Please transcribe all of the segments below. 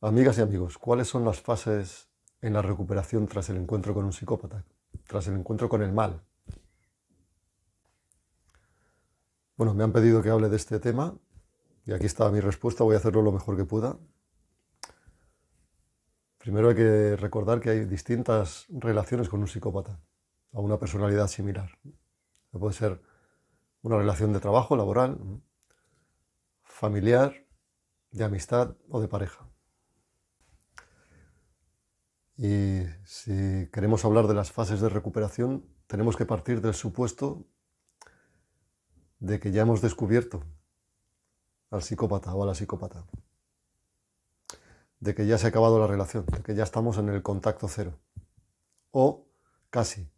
Amigas y amigos, ¿cuáles son las fases en la recuperación tras el encuentro con un psicópata? Tras el encuentro con el mal. Bueno, me han pedido que hable de este tema y aquí está mi respuesta, voy a hacerlo lo mejor que pueda. Primero hay que recordar que hay distintas relaciones con un psicópata, a una personalidad similar. Puede ser una relación de trabajo, laboral, familiar, de amistad o de pareja. Y si queremos hablar de las fases de recuperación, tenemos que partir del supuesto de que ya hemos descubierto al psicópata o a la psicópata, de que ya se ha acabado la relación, de que ya estamos en el contacto cero, o casi.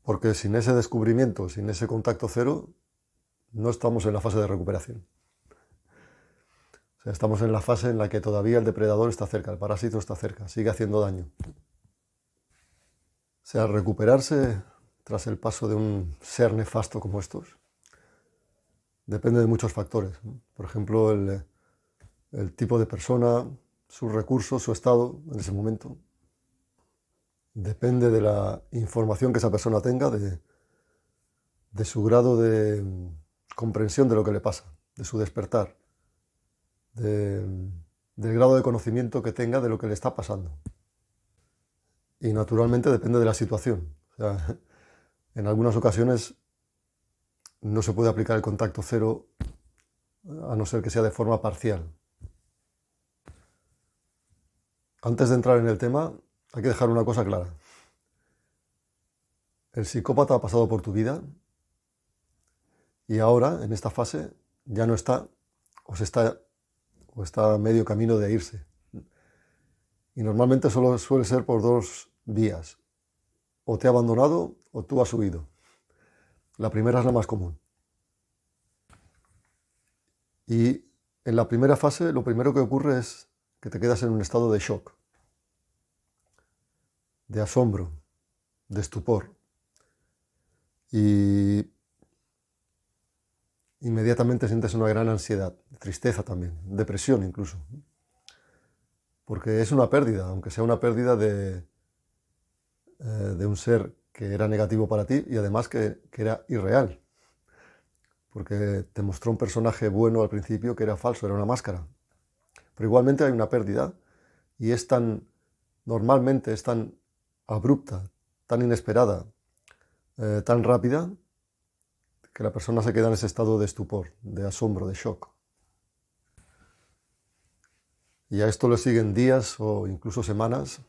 Porque sin ese descubrimiento, sin ese contacto cero, no estamos en la fase de recuperación. O sea, estamos en la fase en la que todavía el depredador está cerca, el parásito está cerca, sigue haciendo daño. O sea, recuperarse tras el paso de un ser nefasto como estos depende de muchos factores, ¿no? Por ejemplo, el tipo de persona, sus recursos, su estado en ese momento. Depende de la información que esa persona tenga, de su grado de comprensión de lo que le pasa, de su despertar, del grado de conocimiento que tenga de lo que le está pasando. Y naturalmente depende de la situación. O sea, en algunas ocasiones no se puede aplicar el contacto cero a no ser que sea de forma parcial. Antes de entrar en el tema, hay que dejar una cosa clara. El psicópata ha pasado por tu vida y ahora, en esta fase, ya no está o está a medio camino de irse. Y normalmente solo suele ser por dos vías. O te ha abandonado o tú has huido. La primera es la más común. Y en la primera fase lo primero que ocurre es que te quedas en un estado de shock, de asombro, de estupor. Y inmediatamente sientes una gran ansiedad, tristeza también, depresión incluso. Porque es una pérdida, aunque sea una pérdida de un ser que era negativo para ti y además que era irreal. Porque te mostró un personaje bueno al principio que era falso, era una máscara. Pero igualmente hay una pérdida y normalmente es tan abrupta, tan inesperada, tan rápida, que la persona se queda en ese estado de estupor, de asombro, de shock. Y a esto le siguen días o incluso semanas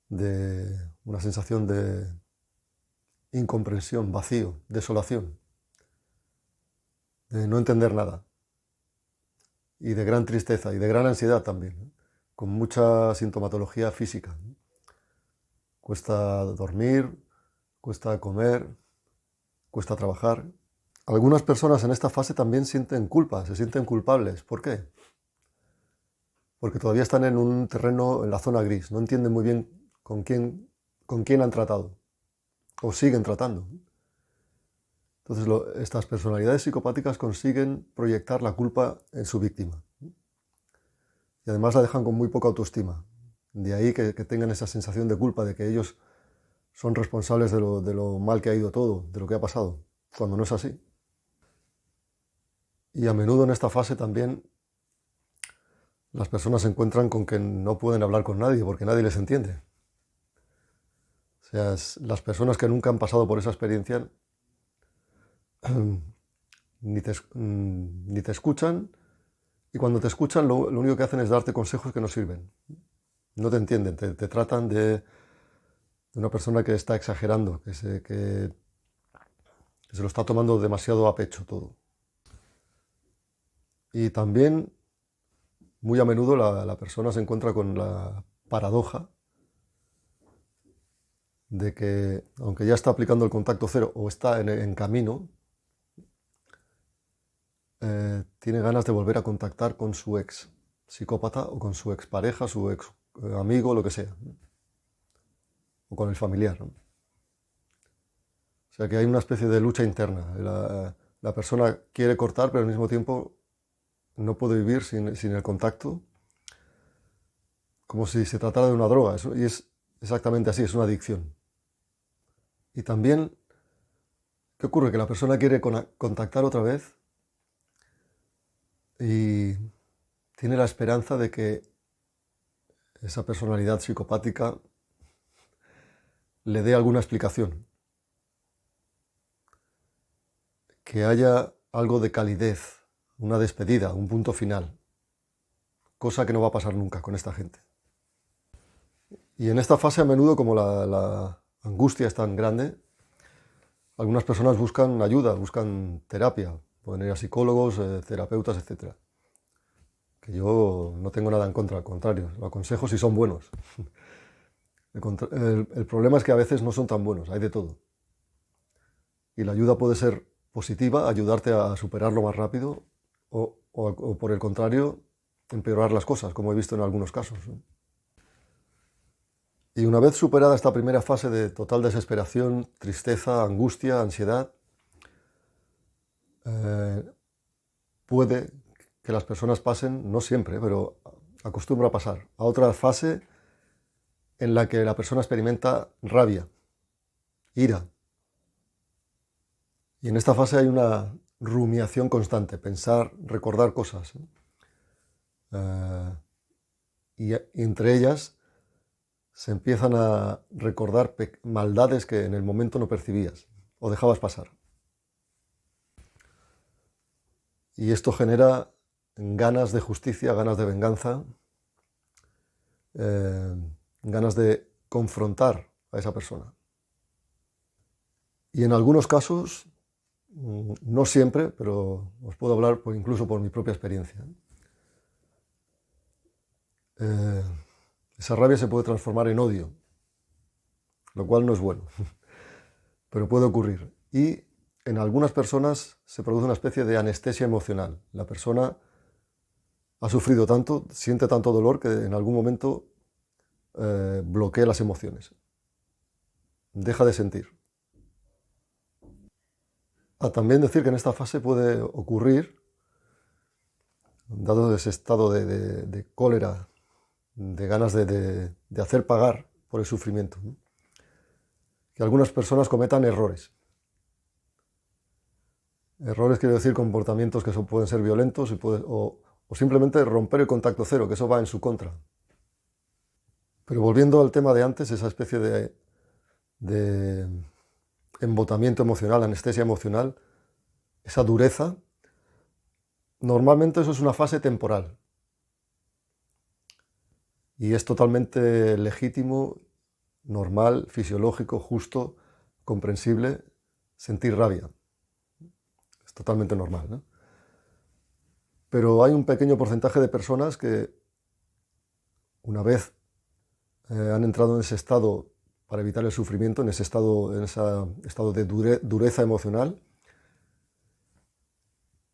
de una sensación de incomprensión, vacío, desolación, de no entender nada, y de gran tristeza y de gran ansiedad también, ¿no? Con mucha sintomatología física. Cuesta dormir, cuesta comer, cuesta trabajar. Algunas personas en esta fase también sienten culpa, se sienten culpables. ¿Por qué? Porque todavía están en un terreno, en la zona gris, no entienden muy bien con quién han tratado o siguen tratando. Entonces estas personalidades psicopáticas consiguen proyectar la culpa en su víctima y además la dejan con muy poca autoestima. De ahí que tengan esa sensación de culpa, de que ellos son responsables de lo mal que ha ido todo, de lo que ha pasado, cuando no es así. Y a menudo en esta fase también las personas se encuentran con que no pueden hablar con nadie porque nadie les entiende. O sea, las personas que nunca han pasado por esa experiencia ni te escuchan, y cuando te escuchan lo único que hacen es darte consejos que no sirven. No te entienden, te tratan de una persona que está exagerando, que se lo está tomando demasiado a pecho todo. Y también, muy a menudo, la persona se encuentra con la paradoja de que, aunque ya está aplicando el contacto cero o está en camino, tiene ganas de volver a contactar con su ex psicópata o con su expareja, su ex amigo, lo que sea, ¿no? O con el familiar, ¿no? O sea que hay una especie de lucha interna. La persona quiere cortar, pero al mismo tiempo no puede vivir sin el contacto, como si se tratara de una droga, y es exactamente así, es una adicción. Y también, ¿qué ocurre? Que la persona quiere contactar otra vez y tiene la esperanza de que esa personalidad psicopática le dé alguna explicación, que haya algo de calidez, una despedida, un punto final, cosa que no va a pasar nunca con esta gente. Y en esta fase, a menudo, como la angustia es tan grande, algunas personas buscan ayuda, buscan terapia, pueden ir a psicólogos, terapeutas, etc. Que yo no tengo nada en contra, al contrario, lo aconsejo si son buenos. El problema es que a veces no son tan buenos, hay de todo. Y la ayuda puede ser positiva, ayudarte a superarlo más rápido, o por el contrario, empeorar las cosas, como he visto en algunos casos. Y una vez superada esta primera fase de total desesperación, tristeza, angustia, ansiedad, puede que las personas pasen, no siempre, pero acostumbra a pasar, a otra fase en la que la persona experimenta rabia, ira. Y en esta fase hay una rumiación constante, pensar, recordar cosas. Y entre ellas se empiezan a recordar maldades que en el momento no percibías o dejabas pasar. Y esto genera ganas de justicia, ganas de venganza, ganas de confrontar a esa persona. Y en algunos casos, no siempre, pero os puedo hablar incluso por mi propia experiencia, esa rabia se puede transformar en odio, lo cual no es bueno, pero puede ocurrir. Y en algunas personas se produce una especie de anestesia emocional. La persona ha sufrido tanto, siente tanto dolor que en algún momento bloquea las emociones, deja de sentir. También decir que en esta fase puede ocurrir, dado ese estado de cólera, de ganas de hacer pagar por el sufrimiento, ¿no?, que algunas personas cometan errores. Errores quiero decir comportamientos que pueden ser violentos o simplemente romper el contacto cero, que eso va en su contra. Pero volviendo al tema de antes, esa especie de embotamiento emocional, anestesia emocional, esa dureza, normalmente eso es una fase temporal. Y es totalmente legítimo, normal, fisiológico, justo, comprensible sentir rabia. Es totalmente normal, ¿no? Pero hay un pequeño porcentaje de personas que, una vez han entrado en ese estado para evitar el sufrimiento, en ese estado de dureza emocional,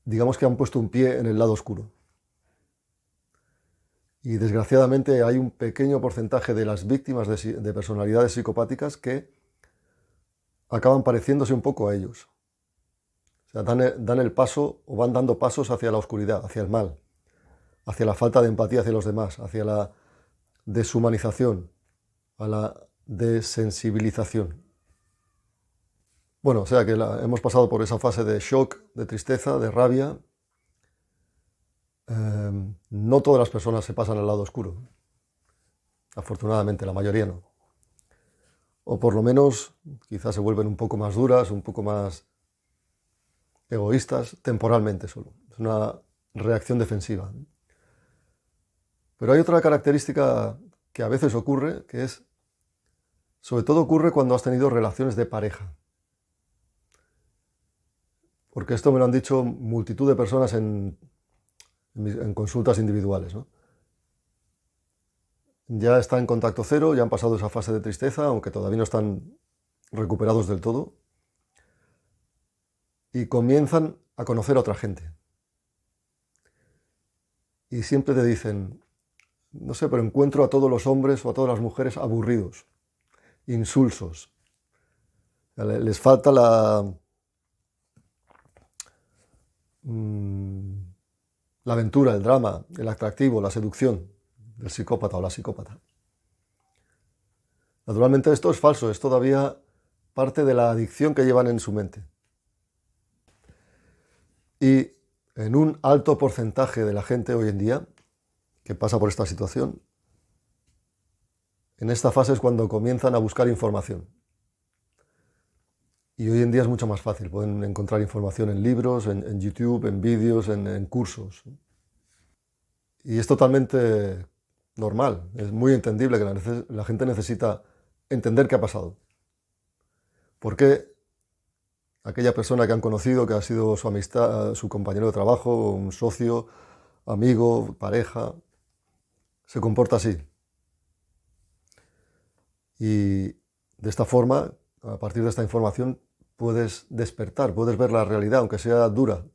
digamos que han puesto un pie en el lado oscuro. Y desgraciadamente hay un pequeño porcentaje de las víctimas de personalidades psicopáticas que acaban pareciéndose un poco a ellos. O sea, dan el paso o van dando pasos hacia la oscuridad, hacia el mal, hacia la falta de empatía hacia los demás, hacia la deshumanización, a la desensibilización. Bueno, o sea que hemos pasado por esa fase de shock, de tristeza, de rabia. No todas las personas se pasan al lado oscuro. Afortunadamente, la mayoría no. O por lo menos quizás se vuelven un poco más duras, un poco más egoístas, temporalmente solo. Es una reacción defensiva. Pero hay otra característica que a veces ocurre, que es, sobre todo ocurre cuando has tenido relaciones de pareja. Porque esto me lo han dicho multitud de personas en consultas individuales, ¿no? Ya está en contacto cero, ya han pasado esa fase de tristeza, aunque todavía no están recuperados del todo, y comienzan a conocer a otra gente. Y siempre te dicen, no sé, pero encuentro a todos los hombres o a todas las mujeres aburridos, insulsos. Les falta la aventura, el drama, el atractivo, la seducción del psicópata o la psicópata. Naturalmente esto es falso, es todavía parte de la adicción que llevan en su mente. Y en un alto porcentaje de la gente hoy en día que pasa por esta situación, en esta fase es cuando comienzan a buscar información. Y hoy en día es mucho más fácil, pueden encontrar información en libros, en YouTube, en vídeos, en cursos. Y es totalmente normal, es muy entendible que la gente necesita entender qué ha pasado. ¿Por qué aquella persona que han conocido, que ha sido su amistad, su compañero de trabajo, un socio, amigo, pareja, se comporta así? Y de esta forma, a partir de esta información, puedes despertar, puedes ver la realidad, aunque sea dura.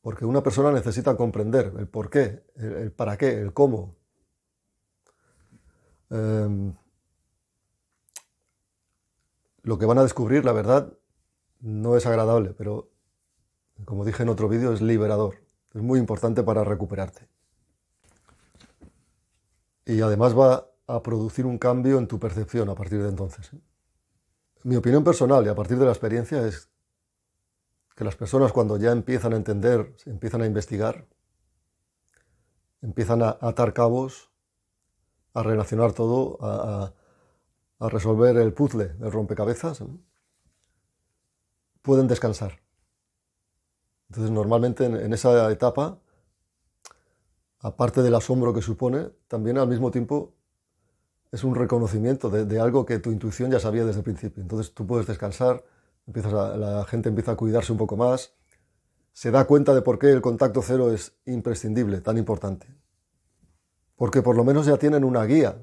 Porque una persona necesita comprender el por qué, el para qué, el cómo. Lo que van a descubrir, la verdad, no es agradable, pero como dije en otro vídeo, es liberador. Es muy importante para recuperarte. Y además va a producir un cambio en tu percepción a partir de entonces. Mi opinión personal, y a partir de la experiencia, es que las personas cuando ya empiezan a entender, empiezan a investigar, empiezan a atar cabos, a relacionar todo, a resolver el puzzle, el rompecabezas, pueden descansar. Entonces, normalmente en esa etapa, aparte del asombro que supone, también al mismo tiempo es un reconocimiento de algo que tu intuición ya sabía desde el principio. Entonces tú puedes descansar, la gente empieza a cuidarse un poco más, se da cuenta de por qué el contacto cero es imprescindible, tan importante. Porque por lo menos ya tienen una guía.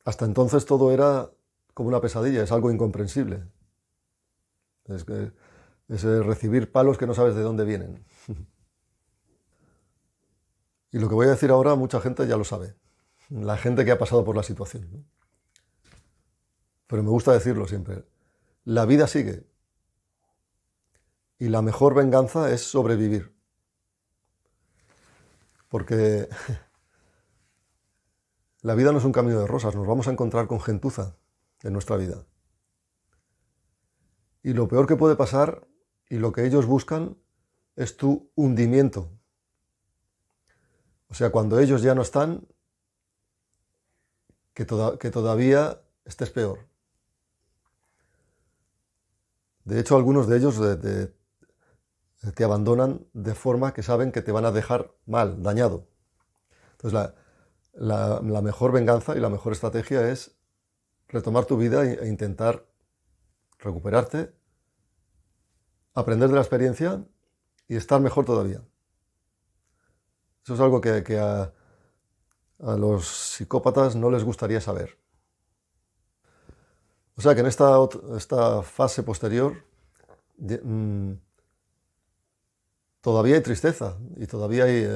Hasta entonces todo era como una pesadilla, es algo incomprensible. Es recibir palos que no sabes de dónde vienen. Y lo que voy a decir ahora mucha gente ya lo sabe, la gente que ha pasado por la situación, ¿no? Pero me gusta decirlo siempre, la vida sigue y la mejor venganza es sobrevivir. Porque la vida no es un camino de rosas, nos vamos a encontrar con gentuza en nuestra vida. Y lo peor que puede pasar y lo que ellos buscan es tu hundimiento. O sea, cuando ellos ya no están, que todavía estés peor. De hecho, algunos de ellos te abandonan de forma que saben que te van a dejar mal, dañado. Entonces, la mejor venganza y la mejor estrategia es retomar tu vida e intentar recuperarte, aprender de la experiencia y estar mejor todavía. Eso es algo que a los psicópatas no les gustaría saber. O sea que en esta fase posterior todavía hay tristeza y todavía hay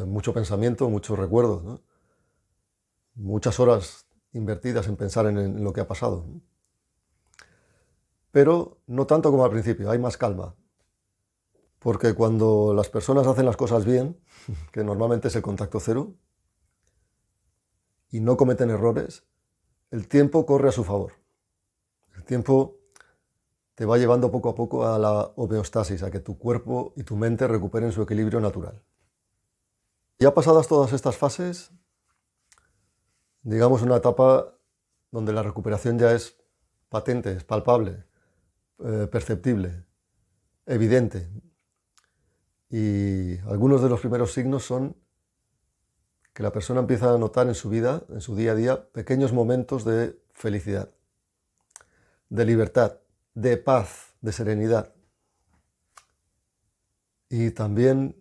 mucho pensamiento, muchos recuerdos, ¿no? Muchas horas invertidas en pensar en lo que ha pasado, ¿no? Pero no tanto como al principio, hay más calma. Porque cuando las personas hacen las cosas bien, que normalmente es el contacto cero, y no cometen errores, el tiempo corre a su favor. El tiempo te va llevando poco a poco a la homeostasis, a que tu cuerpo y tu mente recuperen su equilibrio natural. Ya pasadas todas estas fases, digamos una etapa donde la recuperación ya es patente, es palpable, perceptible, evidente. Y algunos de los primeros signos son que la persona empieza a notar en su vida, en su día a día, pequeños momentos de felicidad, de libertad, de paz, de serenidad. Y también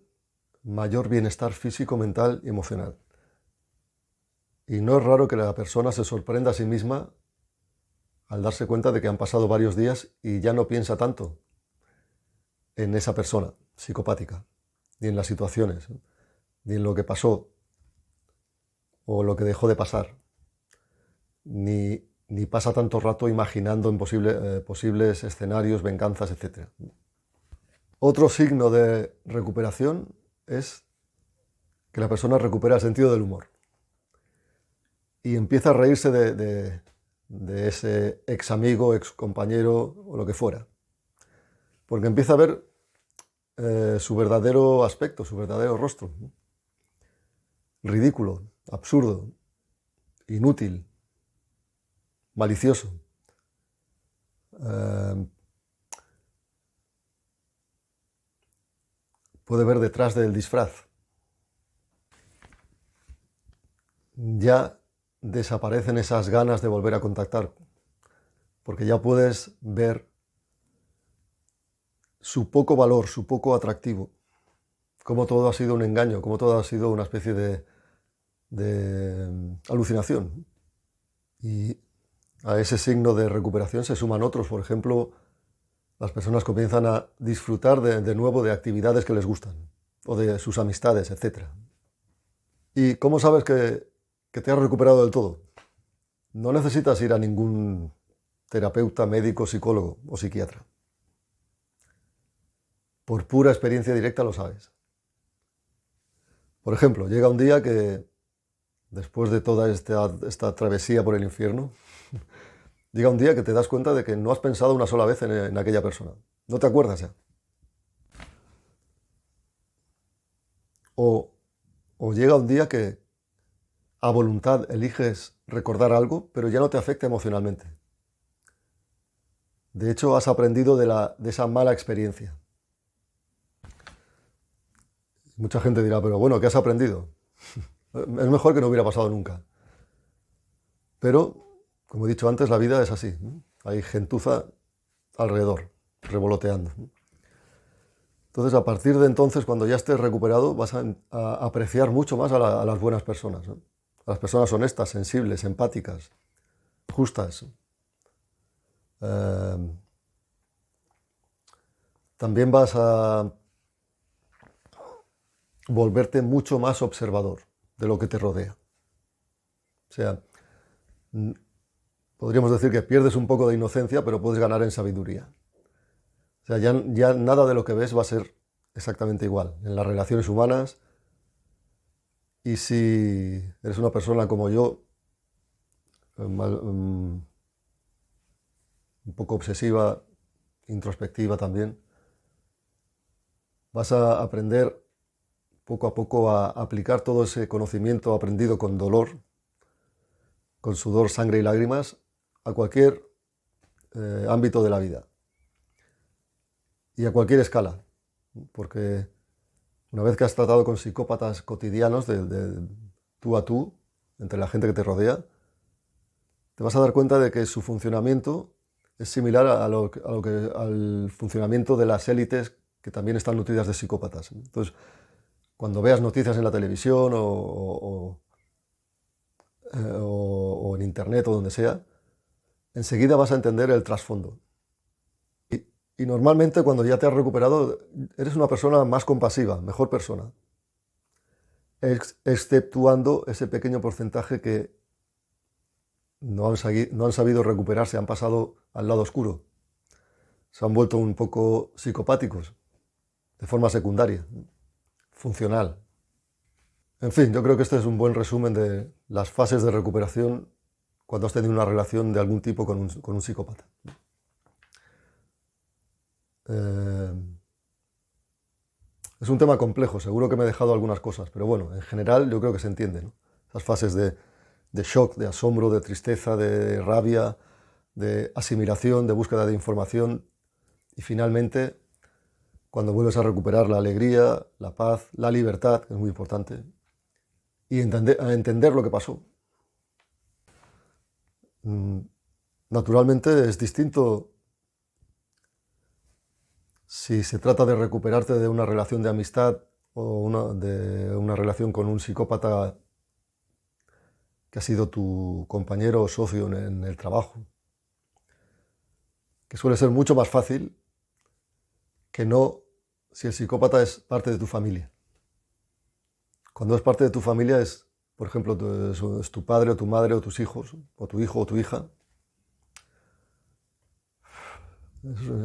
mayor bienestar físico, mental y emocional. Y no es raro que la persona se sorprenda a sí misma al darse cuenta de que han pasado varios días y ya no piensa tanto en esa persona psicopática, ni en las situaciones, ni en lo que pasó o lo que dejó de pasar, ni pasa tanto rato imaginando en posibles escenarios, venganzas, etc. Otro signo de recuperación es que la persona recupera el sentido del humor y empieza a reírse de ese ex amigo, ex compañero o lo que fuera, porque empieza a ver su verdadero aspecto, su verdadero rostro, ¿no? Ridículo, absurdo, inútil, malicioso. Puede ver detrás del disfraz. Ya desaparecen esas ganas de volver a contactar, porque ya puedes ver su poco valor, su poco atractivo, cómo todo ha sido un engaño, cómo todo ha sido una especie de alucinación. Y a ese signo de recuperación se suman otros. Por ejemplo, las personas comienzan a disfrutar de nuevo de actividades que les gustan o de sus amistades, etc. ¿Y cómo sabes que te has recuperado del todo? No necesitas ir a ningún terapeuta, médico, psicólogo o psiquiatra. Por pura experiencia directa lo sabes. Por ejemplo, llega un día que, después de toda esta travesía por el infierno, llega un día que te das cuenta de que no has pensado una sola vez en aquella persona. No te acuerdas ya. O llega un día que a voluntad eliges recordar algo, pero ya no te afecta emocionalmente. De hecho, has aprendido de esa mala experiencia. Mucha gente dirá, pero bueno, ¿qué has aprendido? Es mejor que no hubiera pasado nunca. Pero, como he dicho antes, la vida es así, ¿no? Hay gentuza alrededor, revoloteando. Entonces, a partir de entonces, cuando ya estés recuperado, vas a apreciar mucho más a las buenas personas, ¿no? A las personas honestas, sensibles, empáticas, justas. También vas a volverte mucho más observador de lo que te rodea. O sea, podríamos decir que pierdes un poco de inocencia, pero puedes ganar en sabiduría. O sea, ya nada de lo que ves va a ser exactamente igual en las relaciones humanas. Y si eres una persona como yo, un poco obsesiva, introspectiva también, vas a aprender poco a poco a aplicar todo ese conocimiento aprendido con dolor, con sudor, sangre y lágrimas, a cualquier ámbito de la vida y a cualquier escala, porque una vez que has tratado con psicópatas cotidianos de tú a tú, entre la gente que te rodea, te vas a dar cuenta de que su funcionamiento es similar al funcionamiento de las élites que también están nutridas de psicópatas. Entonces, cuando veas noticias en la televisión o en internet o donde sea, enseguida vas a entender el trasfondo. Y normalmente cuando ya te has recuperado, eres una persona más compasiva, mejor persona, exceptuando ese pequeño porcentaje que no han sabido recuperarse, han pasado al lado oscuro, se han vuelto un poco psicopáticos, de forma secundaria, funcional. En fin, yo creo que este es un buen resumen de las fases de recuperación cuando has tenido una relación de algún tipo con un psicópata. Es un tema complejo, seguro que me he dejado algunas cosas, pero bueno, en general yo creo que se entiende, ¿no? Esas fases de shock, de asombro, de tristeza, de rabia, de asimilación, de búsqueda de información y finalmente cuando vuelves a recuperar la alegría, la paz, la libertad, que es muy importante, y a entender lo que pasó. Naturalmente es distinto si se trata de recuperarte de una relación de amistad o de una relación con un psicópata que ha sido tu compañero o socio en el trabajo, que suele ser mucho más fácil que no si el psicópata es parte de tu familia. Cuando es parte de tu familia es, por ejemplo, es tu padre o tu madre o tus hijos, o tu hijo o tu hija.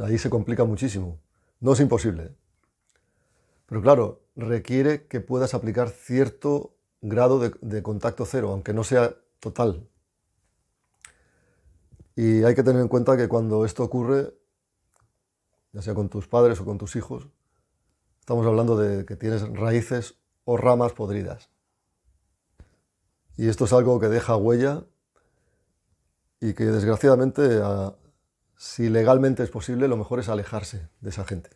Ahí se complica muchísimo. No es imposible, Pero claro, requiere que puedas aplicar cierto grado de contacto cero, aunque no sea total. Y hay que tener en cuenta que cuando esto ocurre, ya sea con tus padres o con tus hijos, estamos hablando de que tienes raíces o ramas podridas. Y esto es algo que deja huella y que desgraciadamente, si legalmente es posible, lo mejor es alejarse de esa gente.